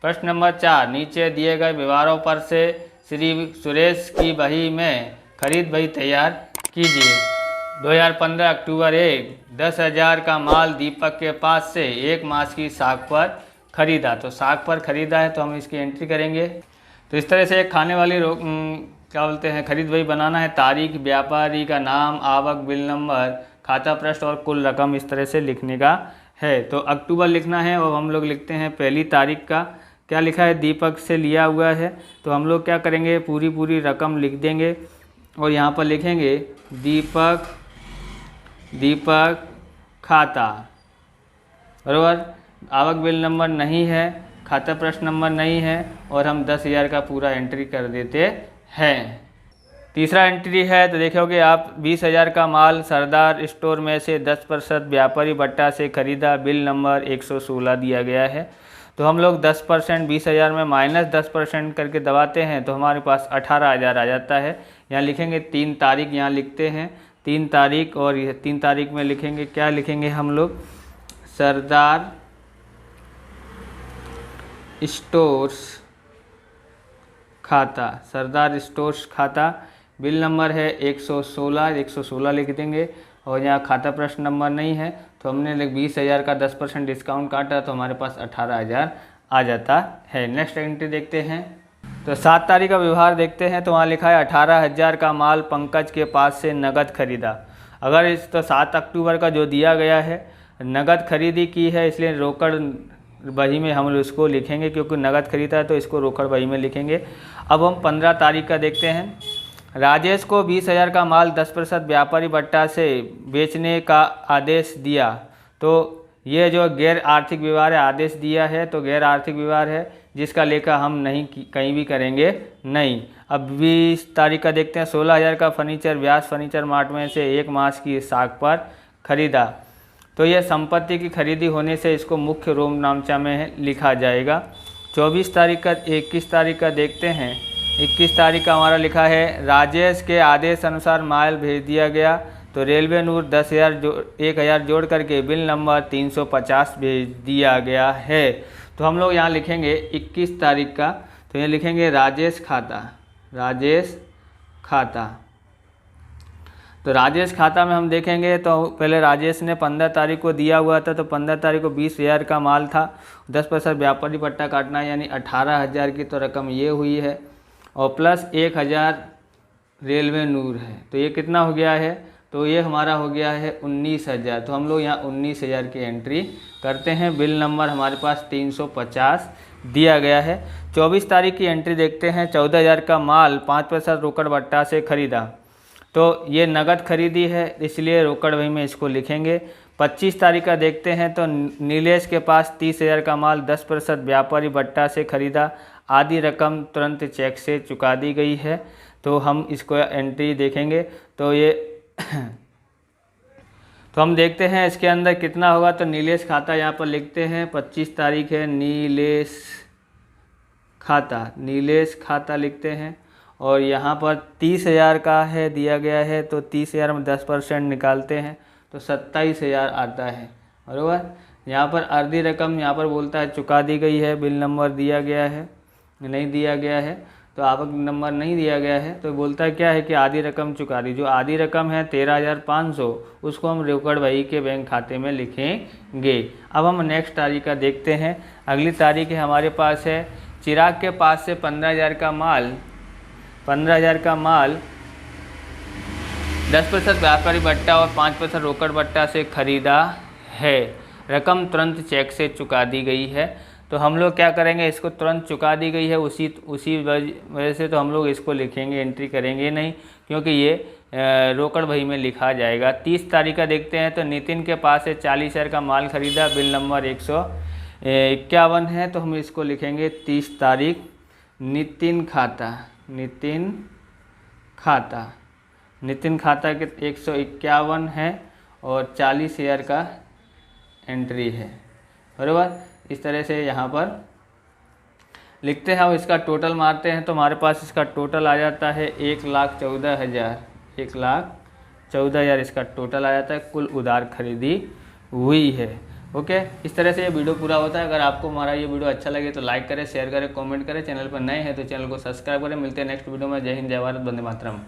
प्रश्न नंबर 4, नीचे दिए गए व्यवहारों पर से श्री सुरेश की बही में खरीद बही तैयार कीजिए। 2015 अक्टूबर 1, 10,000 का माल दीपक के पास से 1 मास की साख पर खरीदा। तो साख पर खरीदा है तो हम इसकी एंट्री करेंगे। तो इस तरह से एक खाने वाली क्या बोलते हैं खरीद बही बनाना है। तारीख, व्यापारी का नाम, आवक, बिल नंबर, खाता पृष्ठ और कुल रकम इस तरह से लिखने का है। तो अक्टूबर लिखना है और हम लोग लिखते हैं पहली तारीख का क्या लिखा है, दीपक से लिया हुआ है। तो हम लोग क्या करेंगे, पूरी रकम लिख देंगे और यहाँ पर लिखेंगे दीपक खाता, बराबर। आवक बिल नंबर नहीं है, खाता प्रश्न नंबर नहीं है और हम 10,000 का पूरा एंट्री कर देते हैं। तीसरा एंट्री है तो देखोगे आप 20,000 का माल सरदार स्टोर में से 10% व्यापारी भट्टा से खरीदा, बिल नंबर 116 दिया गया है। तो हम लोग 10% 20,000 में -10% करके दबाते हैं तो हमारे पास 18,000 आ जाता है। यहाँ लिखेंगे 3 तारीख, यहाँ लिखते हैं 3 तारीख और यह 3 तारीख में लिखेंगे क्या लिखेंगे हम लोग, सरदार स्टोर्स खाता, सरदार स्टोर्स खाता, बिल नंबर है 116 लिख देंगे और यहाँ खाता प्रश्न नंबर नहीं है तो हमने 20,000 का 10% डिस्काउंट काटा तो हमारे पास 18,000 आ जाता है। नेक्स्ट एंट्री देखते हैं। तो 7 तारीख का व्यवहार देखते हैं। तो वहाँ लिखा है 18,000 का माल पंकज के पास से नगद खरीदा। अगर इस तो 7 अक्टूबर का जो दिया गया है नगद खरीदी की है, इसलिए रोकड़ बही में हम उसको लिखेंगे क्योंकि नगद खरीदा है तो इसको रोकड़ बही में लिखेंगे। अब हम 15 तारीख का देखते हैं। राजेश को 20,000 का माल 10% व्यापारी भट्टा से बेचने का आदेश दिया। तो ये जो गैर आर्थिक व्यवहार है, आदेश दिया है तो गैर आर्थिक व्यवहार है जिसका लेखा हम नहीं कहीं भी करेंगे नहीं। अब 20 तारीख का देखते हैं। 16,000 का फर्नीचर व्यास फर्नीचर मार्ट में से 1 मास की साख पर खरीदा। तो यह संपत्ति की खरीदी होने से इसको मुख्य रोम नामचा में लिखा जाएगा। 24 तारीख का 21 तारीख का देखते हैं। 21 तारीख का हमारा लिखा है राजेश के आदेश अनुसार माल भेज दिया गया। तो रेलवे नूर 1,000 जोड़ करके बिल नंबर 350 भेज दिया गया है। तो हम लोग यहाँ लिखेंगे 21 तारीख का, तो ये लिखेंगे राजेश खाता। तो राजेश खाता में हम देखेंगे तो पहले राजेश ने 15 तारीख को दिया हुआ था तो 15 तारीख को 20,000 का माल था, 10% व्यापारी पट्टा काटना है यानी 18,000 की तो रकम ये हुई है और प्लस 1,000 रेलवे नूर है तो ये कितना हो गया है, तो ये हमारा हो गया है 19,000। तो हम लोग यहाँ 19,000 की एंट्री करते हैं। बिल नंबर हमारे पास 350 दिया गया है। 24 तारीख की एंट्री देखते हैं। 14,000 का माल 5% रोकड़ भट्टा से खरीदा। तो ये नगद खरीदी है इसलिए रोकड़ बही में इसको लिखेंगे। 25 तारीख का देखते हैं। तो नीलेश के पास 30,000 का माल 10% व्यापारी भट्टा से खरीदा, आधी रकम तुरंत चेक से चुका दी गई है। तो हम इसको एंट्री देखेंगे तो ये तो हम देखते हैं इसके अंदर कितना होगा। तो नीलेश खाता यहाँ पर लिखते हैं। 25 तारीख है, नीलेश खाता लिखते हैं और यहाँ पर 30,000 का है दिया गया है तो 30,000 में 10% निकालते हैं तो 27,000 आता है, बराबर। यहाँ पर आधी रकम यहाँ पर बोलता है चुका दी गई है, बिल नंबर दिया गया है नहीं दिया गया है, तो आवक नंबर नहीं दिया गया है तो बोलता है क्या है कि आधी रकम चुका दी। जो आधी रकम है 13,500 उसको हम रोकड़ बही के बैंक खाते में लिखेंगे। अब हम नेक्स्ट तारीख का देखते हैं। अगली तारीख है हमारे पास है चिराग के पास से 15,000 का माल 10% व्यापारी भट्टा और 5% रोकड़ भट्टा से खरीदा है। रकम तुरंत चेक से चुका दी गई है। तो हम लोग क्या करेंगे, इसको तुरंत चुका दी गई है उसी वजह से तो हम लोग इसको लिखेंगे, एंट्री करेंगे नहीं क्योंकि ये रोकड़ बही में लिखा जाएगा। 30 तारीख का देखते हैं। तो नितिन के पास से 40,000 का माल खरीदा, बिल नंबर 151 है तो हम इसको लिखेंगे 30 तारीख। नितिन खाता के 151 है और 40,000 का एंट्री है, बराबर। इस तरह से यहाँ पर लिखते हैं। अब इसका टोटल मारते हैं तो हमारे पास इसका टोटल आ जाता है 1,14,000 इसका टोटल आ जाता है। कुल उधार खरीदी हुई है। ओके, इस तरह से ये वीडियो पूरा होता है। अगर आपको हमारा ये वीडियो अच्छा लगे तो लाइक करें, शेयर करें, कमेंट करें। चैनल पर नए हैं तो चैनल को सब्सक्राइब करें। मिलते हैं नेक्स्ट वीडियो में। जय हिंद, जय भारत, वंदे मातरम।